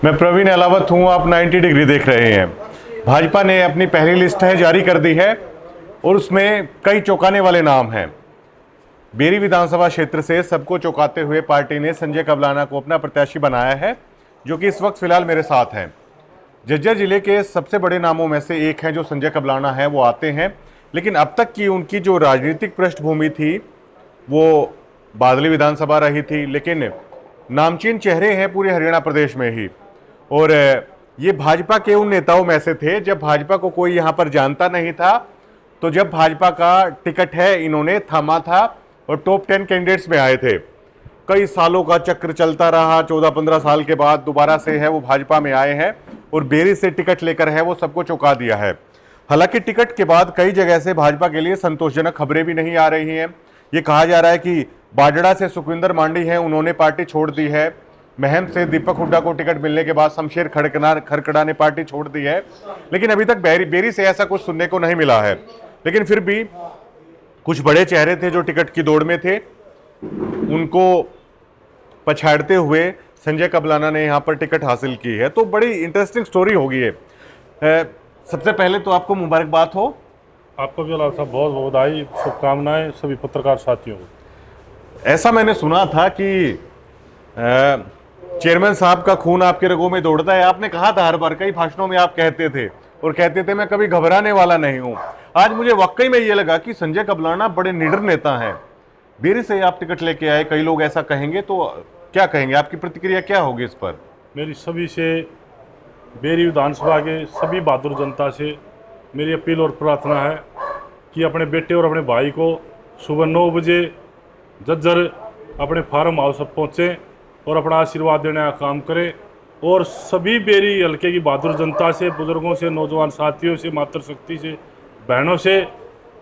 मैं प्रवीण अलावत हूं, आप 90 डिग्री देख रहे हैं। भाजपा ने अपनी पहली लिस्ट जारी कर दी है और उसमें कई चौंकाने वाले नाम हैं। बेरी विधानसभा क्षेत्र से सबको चौंकाते हुए पार्टी ने संजय कबलाना को अपना प्रत्याशी बनाया है, जो कि इस वक्त फिलहाल मेरे साथ हैं। झज्जर जिले के सबसे बड़े नामों में से एक हैं जो संजय कबलाना है, वो आते हैं। लेकिन अब तक की उनकी जो राजनीतिक पृष्ठभूमि थी वो बादली विधानसभा रही थी, लेकिन नामचीन चेहरे हैं पूरे हरियाणा प्रदेश में ही। और ये भाजपा के उन नेताओं में से थे जब भाजपा को कोई यहाँ पर जानता नहीं था, तो जब भाजपा का टिकट है इन्होंने थामा था और टॉप 10 कैंडिडेट्स में आए थे। कई सालों का चक्र चलता रहा, 14-15 साल के बाद दोबारा से है वो भाजपा में आए हैं और बेरी से टिकट लेकर है वो सबको चौंका दिया है। हालांकि टिकट के बाद कई जगह से भाजपा के लिए संतोषजनक खबरें भी नहीं आ रही हैं। ये कहा जा रहा है कि बाजड़ा से सुखविंदर मांडी हैं, उन्होंने पार्टी छोड़ दी है। महम से दीपक हुड्डा को टिकट मिलने के बाद शमशेर खरकड़ा ने पार्टी छोड़ दी है। लेकिन अभी तक बेरी से ऐसा कुछ सुनने को नहीं मिला है। लेकिन फिर भी कुछ बड़े चेहरे थे जो टिकट की दौड़ में थे, उनको पछाड़ते हुए संजय कबलाना ने यहाँ पर टिकट हासिल की है। तो बड़ी इंटरेस्टिंग स्टोरी होगी है। सबसे पहले तो आपको मुबारकबाद हो। आपको भी अल्लाह साहब बहुत बहुत बधाई, शुभकामनाएं सभी पत्रकार साथियों को। ऐसा मैंने सुना था कि चेयरमैन साहब का खून आपके रगों में दौड़ता है। आपने कहा था हर बार, कई भाषणों में आप कहते थे मैं कभी घबराने वाला नहीं हूं। आज मुझे वाकई में ये लगा कि संजय कबलाना बड़े निडर नेता हैं। बेरी से आप टिकट लेके आए, कई लोग ऐसा कहेंगे, तो क्या कहेंगे, आपकी प्रतिक्रिया क्या होगी इस पर? मेरी सभी से, बेरी विधानसभा के सभी बहादुर जनता से मेरी अपील और प्रार्थना है कि अपने बेटे और अपने भाई को सुबह 9 बजे झज्जर अपने फार्म हाउस पर पहुँचें और अपना आशीर्वाद देने का काम करें। और सभी बेरी हल्के की बहादुर जनता से, बुजुर्गों से, नौजवान साथियों से, मातृशक्ति से, बहनों से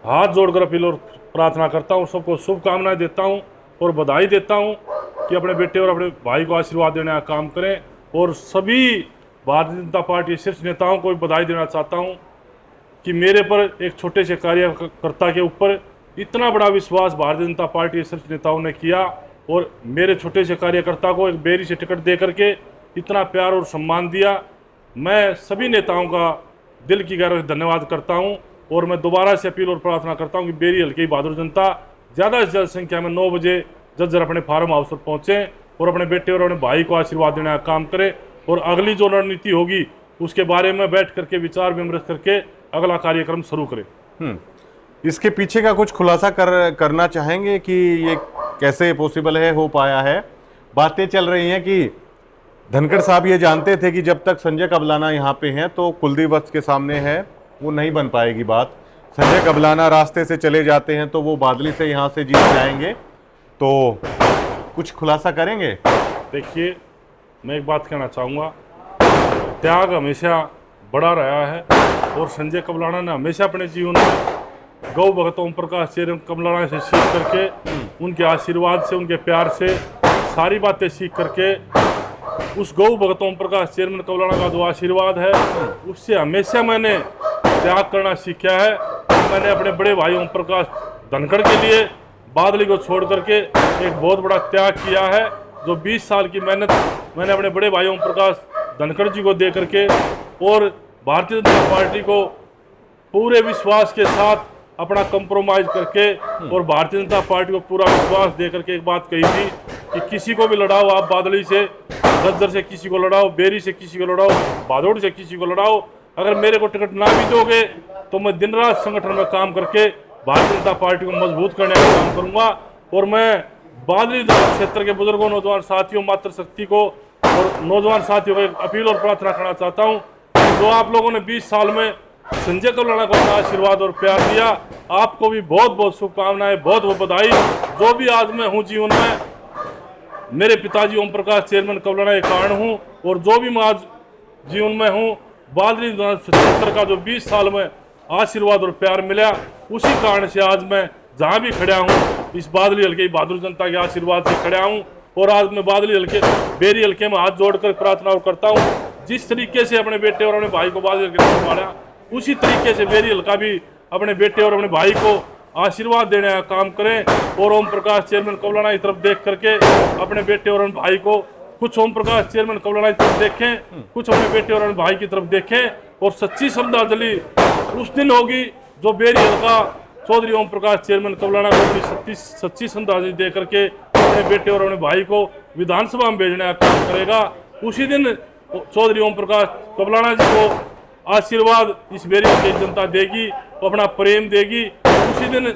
हाथ जोड़कर अपील और प्रार्थना करता हूँ। सबको शुभकामनाएं देता हूँ और बधाई देता हूँ कि अपने बेटे और अपने भाई को आशीर्वाद देने का काम करें। और सभी भारतीय जनता पार्टी शीर्ष नेताओं को भी बधाई देना चाहता हूँ कि मेरे पर, एक छोटे से कार्यकर्ता के ऊपर इतना बड़ा विश्वास भारतीय जनता पार्टी के शीर्ष नेताओं ने किया और मेरे छोटे से कार्यकर्ता को एक बेरी से टिकट दे करके इतना प्यार और सम्मान दिया। मैं सभी नेताओं का दिल की गहराई से धन्यवाद करता हूं। और मैं दोबारा से अपील और प्रार्थना करता हूं कि बेरी हल्के की बहादुर जनता ज़्यादा से ज़्यादा संख्या में 9 बजे झज्जर अपने फार्म हाउस पर पहुँचें और अपने बेटे और अपने भाई को आशीर्वाद देने का काम करें। और अगली जो रणनीति होगी उसके बारे में बैठ करके विचार विमर्श करके अगला कार्यक्रम शुरू करें। इसके पीछे का कुछ खुलासा करना चाहेंगे कि ये कैसे पॉसिबल है, हो पाया है? बातें चल रही हैं कि धनखड़ साहब ये जानते थे कि जब तक संजय कबलाना यहाँ पे हैं तो कुलदीप वत्स के सामने है वो नहीं बन पाएगी बात। संजय कबलाना रास्ते से चले जाते हैं तो वो बादली से यहाँ से जीत जाएंगे। तो कुछ खुलासा करेंगे? देखिए, मैं एक बात कहना चाहूँगा, त्याग हमेशा बड़ा रहा है और संजय कबलाना ने हमेशा अपने जीवन में गौ भगत ओम प्रकाश चेयरमैन कबलाना से सीख करके, उनके आशीर्वाद से, उनके प्यार से सारी बातें सीख करके, उस गौ भगत ओम प्रकाश चेयरमैन कबलाना का जो आशीर्वाद है उससे हमेशा मैंने त्याग करना सीखा है। मैंने अपने बड़े भाई ओम प्रकाश धनखड़ के लिए बादली को छोड़ करके एक बहुत बड़ा त्याग किया है। जो 20 साल की मेहनत मैंने अपने बड़े भाई ओम प्रकाश धनखड़ जी को दे करके और भारतीय जनता पार्टी को पूरे विश्वास के साथ अपना कंप्रोमाइज करके और भारतीय जनता पार्टी को पूरा विश्वास दे करके एक बात कही थी कि किसी को भी लड़ाओ, आप बादली से, झज्जर से किसी को लड़ाओ, बेरी से किसी को लड़ाओ, भादोड़ से किसी को लड़ाओ, अगर मेरे को टिकट ना भी दोगे तो मैं दिन रात संगठन में काम करके भारतीय जनता पार्टी को मजबूत करने का काम करूँगा। और मैं बादली क्षेत्र के बुजुर्गों, नौजवान साथियों, मातृशक्ति को और नौजवान साथियों को एक अपील और प्रार्थना करना चाहता हूँ कि जो आप लोगों ने 20 साल में संजय कबलाना को अपना आशीर्वाद और प्यार दिया, आपको भी बहुत बहुत शुभकामनाएं, बहुत बहुत बधाई। जो भी आज मैं हूँ जीवन में, मेरे पिताजी ओम प्रकाश चेयरमैन कबलाना के कारण हूँ। और जो भी मैं आज जीवन में हूँ, बादली क्षेत्र का जो 20 साल में आशीर्वाद और प्यार मिला, उसी कारण से आज मैं जहाँ भी खड़ा हूँ इस बादली हल्के बहादुर जनता के आशीर्वाद से खड़ा हूँ। और आज मैं बादली हल्के, बेरी हल्के में हाथ जोड़कर प्रार्थना करता हूँ, जिस तरीके से अपने बेटे और अपने भाई को बादली हल्के में संभाला, उसी तरीके से बेरी हल्का भी अपने बेटे और अपने भाई को आशीर्वाद देने का काम करें। और ओम प्रकाश चेयरमैन कबलाना की तरफ देख करके अपने बेटे और अपने भाई को कुछ ओम प्रकाश चेयरमैन कबलाना की तरफ देखें, कुछ अपने बेटे और अपने भाई की तरफ देखें और सच्ची श्रद्धांजलि उस दिन होगी जो बेरी हल्का चौधरी ओम प्रकाश चेयरमैन कबलाना को अपनी सच्ची श्रद्धांजलि दे करके अपने बेटे और अपने भाई को विधानसभा में भेजने का काम करेगा। उसी दिन चौधरी ओम प्रकाश कबलाना जी को आशीर्वाद इस बेरी की जनता देगी, अपना प्रेम देगी। उसी दिन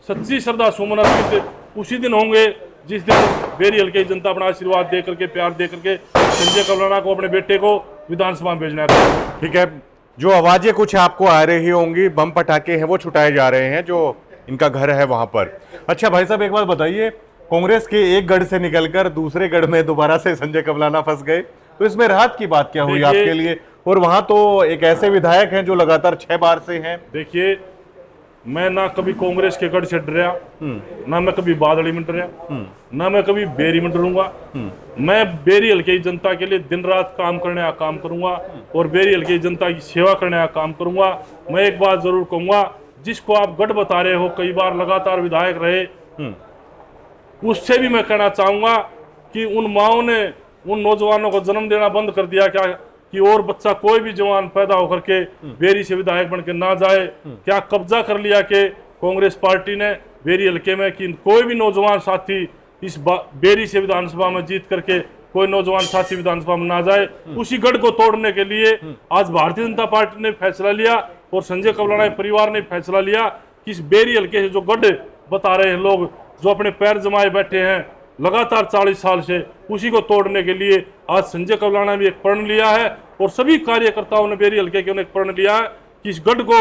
सच्ची श्रद्धा सुमन अर्पित उसी दिन होंगे जिस दिन बेरी हल्के की जनता अपना आशीर्वाद दे करके, प्यार दे करके संजय कबलाना को, अपने बेटे को विधानसभा में भेजना है। ठीक है, जो आवाजें कुछ आपको आ रही होंगी, बम पटाखे हैं वो छुटाए जा रहे हैं जो इनका घर है वहां पर। अच्छा भाई साहब, एक बात बताइए, कांग्रेस के एक गढ़ से निकलकर दूसरे गढ़ में दोबारा से संजय कबलाना फंस गए, तो इसमें राहत की बात क्या हुई आपके लिए? और वहां तो एक ऐसे विधायक हैं जो लगातार 6 बार से हैं। देखिए, मैं ना कभी कांग्रेस के गढ़ से डरा, ना मैं कभी बादली में डरा, ना मैं कभी बेरी में डरूंगा। मैं बेरी हल्के की जनता के लिए दिन रात काम करने का काम करूंगा और बेरी हल्के की जनता की सेवा करने का काम करूंगा। मैं एक बात जरूर कहूंगा, जिसको आप गढ़ बता रहे हो, कई बार लगातार विधायक रहे, उससे भी मैं कहना चाहूंगा कि उन माओ ने उन नौजवानों को जन्म देना बंद कर दिया क्या कि और बच्चा कोई भी जवान पैदा होकर के बेरी से विधायक बन के ना जाए? क्या कब्जा कर लिया कि कांग्रेस पार्टी ने बेरी हल्के में कि कोई भी नौजवान साथी इस बेरी से विधानसभा में जीत करके कोई नौजवान साथी विधानसभा में ना जाए? उसी गढ़ को तोड़ने के लिए आज भारतीय जनता पार्टी ने फैसला लिया और संजय कबलाना परिवार ने फैसला लिया कि इस बेरी हल्के से जो गढ़ बता रहे हैं लोग, जो अपने पैर जमाए बैठे हैं लगातार 40 साल से, उसी को तोड़ने के लिए आज संजय कबलाना भी एक प्रण लिया है और सभी कार्यकर्ताओं ने बेरी हल्के के एक प्रण लिया है कि इस गढ़ को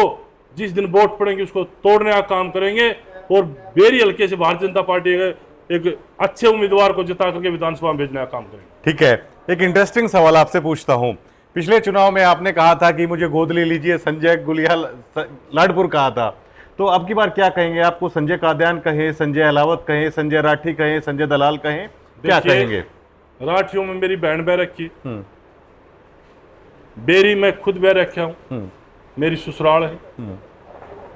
जिस दिन वोट पड़ेंगे उसको तोड़ने का काम करेंगे और बेरी हल्के से भारतीय जनता पार्टी एक अच्छे उम्मीदवार को जिता करके विधानसभा में भेजने का काम करेंगे। ठीक है, एक इंटरेस्टिंग सवाल आपसे पूछता हूं। पिछले चुनाव में आपने कहा था कि मुझे गोद ले लीजिए, संजय गुलिया लाडपुर कहा था, तो अब की बार क्या कहेंगे? आपको संजय कादयान कहें, संजय अहलावत कहें, संजय राठी कहें, संजय दलाल कहें, क्या कहेंगे? राठियों में मेरी बहन बह रखी, बेरी में खुद बह रखा हूँ, मेरी ससुराल है,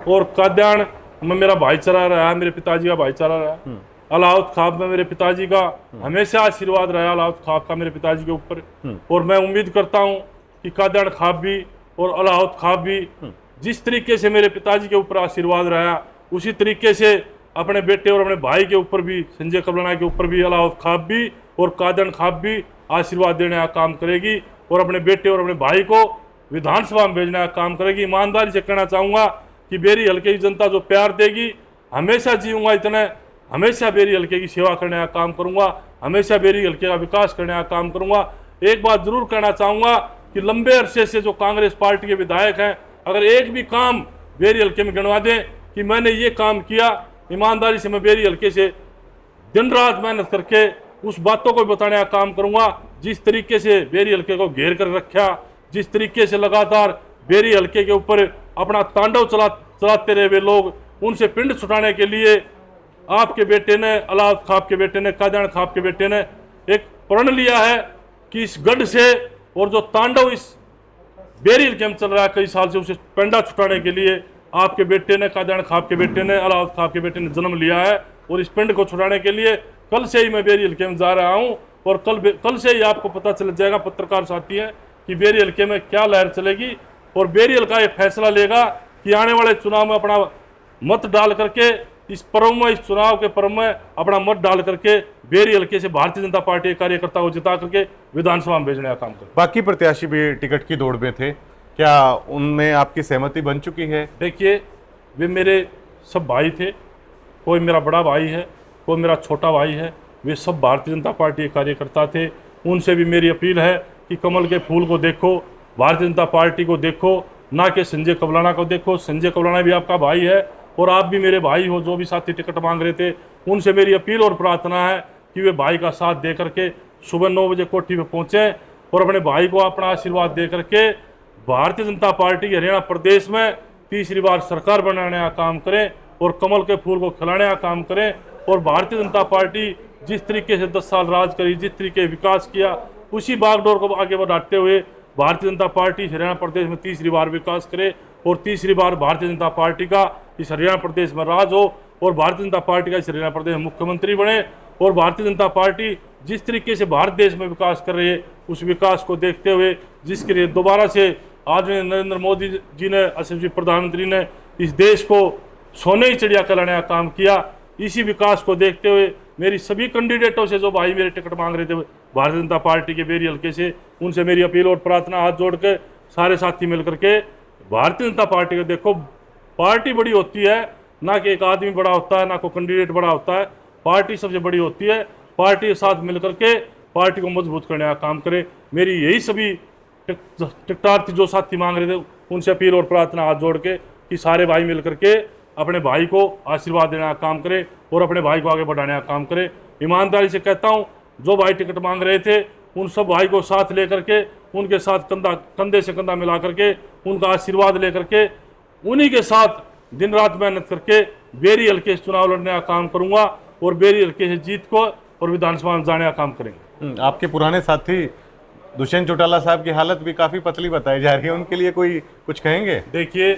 और कादयान में मेरा भाईचारा रहा है, मेरे पिताजी का भाईचारा रहा। अलाउद खाब में मेरे पिताजी का हमेशा आशीर्वाद रहा, अलाउद खाब का मेरे पिताजी के ऊपर, और मैं उम्मीद करता हूँ कि कादयान खाब भी और अलाउद खाब भी जिस तरीके से मेरे पिताजी के ऊपर आशीर्वाद रहा, उसी तरीके से अपने बेटे और अपने भाई के ऊपर भी, संजय कबलाना के ऊपर भी अलाउद खाब भी और कादयान खाब भी आशीर्वाद देने का काम करेगी और अपने बेटे और अपने भाई को विधानसभा में भेजने का काम करेगी। ईमानदारी से कहना चाहूँगा कि बेरी हल्के की जनता जो प्यार देगी, हमेशा जीऊँगा इतने, हमेशा बेरी हल्के की सेवा करने का काम करूँगा, हमेशा बेरी हल्के का विकास करने का काम करूँगा। एक बात जरूर कहना चाहूँगा कि लंबे अरसे से जो कांग्रेस पार्टी के विधायक हैं, अगर एक भी काम बेरी हल्के में गिनवा दें कि मैंने ये काम किया, ईमानदारी से मैं बेरी हल्के से दिन रात मेहनत करके उस बातों को बताने का काम करूंगा। जिस तरीके से बेरी हल्के को घेर कर रखा, जिस तरीके से लगातार बेरी हल्के के ऊपर अपना तांडव चलाते रहे वे लोग, उनसे पिंड छुटाने के लिए आपके बेटे ने, अलाउद खाब के बेटे ने, कादयान खाब के बेटे ने एक प्रण लिया है कि इस गढ़ से और जो तांडव इस बेरी हल्के में चल रहा है कई साल से, उसे पेंडा छुटाने के लिए आपके बेटे ने, कादयान खाब के बेटे ने, अलाउद खाब के बेटे ने जन्म लिया है। और इस पिंड को छुड़ाने के लिए कल से ही मैं बेरी हल्के में जा रहा हूं और कल से ही आपको पता चल जाएगा, पत्रकार साथी हैं, कि बेरी हल्के में क्या लहर चलेगी और बेरी हल्का ये फैसला लेगा कि आने वाले चुनाव में अपना मत डाल करके, इस पर्व में, इस चुनाव के पर्व में अपना मत डाल करके बेरी हल्के से भारतीय जनता पार्टी के कार्यकर्ता को जिता करके विधानसभा में भेजने का काम करें। बाकी प्रत्याशी भी टिकट की दौड़ में थे, क्या उनमें आपकी सहमति बन चुकी है? देखिए, वे मेरे सब भाई थे, कोई मेरा बड़ा भाई है, कोई मेरा छोटा भाई है, वे सब भारतीय जनता पार्टी के कार्यकर्ता थे। उनसे भी मेरी अपील है कि कमल के फूल को देखो, भारतीय जनता पार्टी को देखो, ना कि संजय कबलाना को देखो। संजय कबलाना भी आपका भाई है और आप भी मेरे भाई हो। जो भी साथी टिकट मांग रहे थे, उनसे मेरी अपील और प्रार्थना है कि वे भाई का साथ दे करके सुबह 9 बजे कोठी पे पहुँचें और अपने भाई को अपना आशीर्वाद दे करके भारतीय जनता पार्टी के हरियाणा प्रदेश में तीसरी बार सरकार बनाने का काम करें और कमल के फूल को खिलाने का काम करें। और भारतीय जनता पार्टी जिस तरीके से 10 साल राज करी, जिस तरीके विकास किया, उसी बागडोर को आगे बढ़ाते हुए भारतीय जनता पार्टी हरियाणा प्रदेश में तीसरी बार विकास करे और तीसरी बार भारतीय जनता पार्टी का इस हरियाणा प्रदेश में राज हो और भारतीय जनता पार्टी का इस हरियाणा प्रदेश में मुख्यमंत्री बने और भारतीय जनता पार्टी जिस तरीके से भारत देश में विकास कर रही है, उस विकास को देखते हुए जिसके लिए दोबारा से आदरणीय नरेंद्र मोदी जी ने, यशस्वी प्रधानमंत्री ने इस देश को सोने की चिड़िया कहलाने का काम किया, इसी विकास को देखते हुए मेरी सभी कैंडिडेटों से जो भाई मेरे टिकट मांग रहे थे भारतीय जनता पार्टी के बेरी हल्के से, उनसे मेरी अपील और प्रार्थना, हाथ जोड़ के सारे साथी मिलकर के भारतीय जनता पार्टी को देखो, पार्टी बड़ी होती है ना कि एक आदमी बड़ा होता है, ना कोई कैंडिडेट बड़ा होता है, पार्टी सबसे बड़ी होती है। पार्टी के साथ मिलकर के पार्टी को मजबूत करने का काम करे। मेरी यही सभी टिकटार्थी जो साथी मांग रहे थे उनसे अपील और प्रार्थना, हाथ जोड़ के कि सारे भाई मिलकर के अपने भाई को आशीर्वाद देने का काम करे और अपने भाई को आगे बढ़ाने का काम करे। ईमानदारी से कहता हूँ, जो भाई टिकट मांग रहे थे उन सब भाई को साथ लेकर के, उनके साथ कंधे से कंधा मिला करके, उनका आशीर्वाद लेकर के, उन्हीं के साथ दिन रात मेहनत करके बेरी हल्के से चुनाव लड़ने का काम करूंगा और बेरी हल्के से जीत को और विधानसभा में जाने का काम करेंगे। आपके पुराने साथी दुष्यंत चौटाला साहब की हालत भी काफ़ी पतली बताई जा रही है, उनके लिए कोई कुछ कहेंगे? देखिए,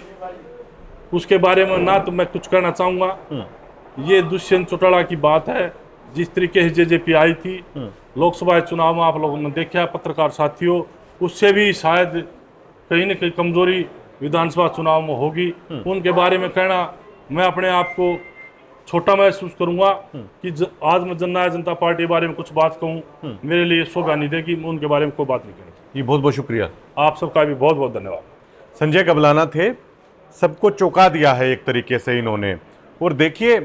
उसके बारे में ना तो मैं कुछ कहना चाहूँगा, ये दुष्यंत चौटाला की बात है। जिस तरीके से जेजेपी आई थी लोकसभा चुनाव में, आप लोगों ने देखा पत्रकार साथियों, उससे भी शायद कहीं न कहीं कमजोरी विधानसभा चुनाव में होगी। उनके बारे में कहना, मैं अपने आप को छोटा महसूस करूंगा कि आज मैं जनता पार्टी के बारे में कुछ बात कहूं, मेरे लिए शोभा नहीं देगी। मैं उनके बारे में कोई बात नहीं करूँगा। जी, बहुत बहुत शुक्रिया। आप सबका भी बहुत बहुत धन्यवाद। संजय कबलाना थे, सबको चौंका दिया है एक तरीके से इन्होंने। और देखिए,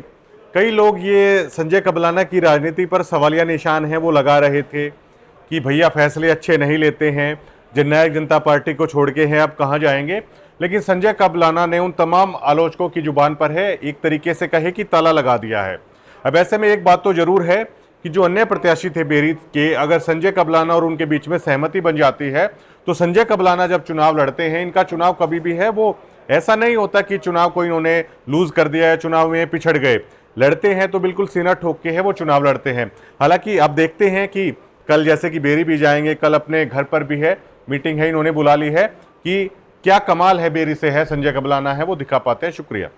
कई लोग ये संजय कबलाना की राजनीति पर सवालिया निशान है वो लगा रहे थे कि भैया फैसले अच्छे नहीं लेते हैं, जननायक जनता पार्टी को छोड़ के हैं, अब कहाँ जाएंगे। लेकिन संजय कबलाना ने उन तमाम आलोचकों की जुबान पर है एक तरीके से कहे कि ताला लगा दिया है। अब ऐसे में एक बात तो जरूर है कि जो अन्य प्रत्याशी थे बेरी के, अगर संजय कबलाना और उनके बीच में सहमति बन जाती है तो संजय कबलाना जब चुनाव लड़ते हैं, इनका चुनाव कभी भी है वो ऐसा नहीं होता कि चुनाव को इन्होंने लूज कर दिया है, चुनाव में पिछड़ गए। लड़ते हैं तो बिल्कुल सीना ठोक के है वो चुनाव लड़ते हैं। हालांकि अब देखते हैं कि कल जैसे कि बेरी भी जाएंगे, कल अपने घर पर भी है मीटिंग है, इन्होंने बुला ली है, कि क्या कमाल है बेरी से है संजय कबलाना है वो दिखा पाते हैं। शुक्रिया।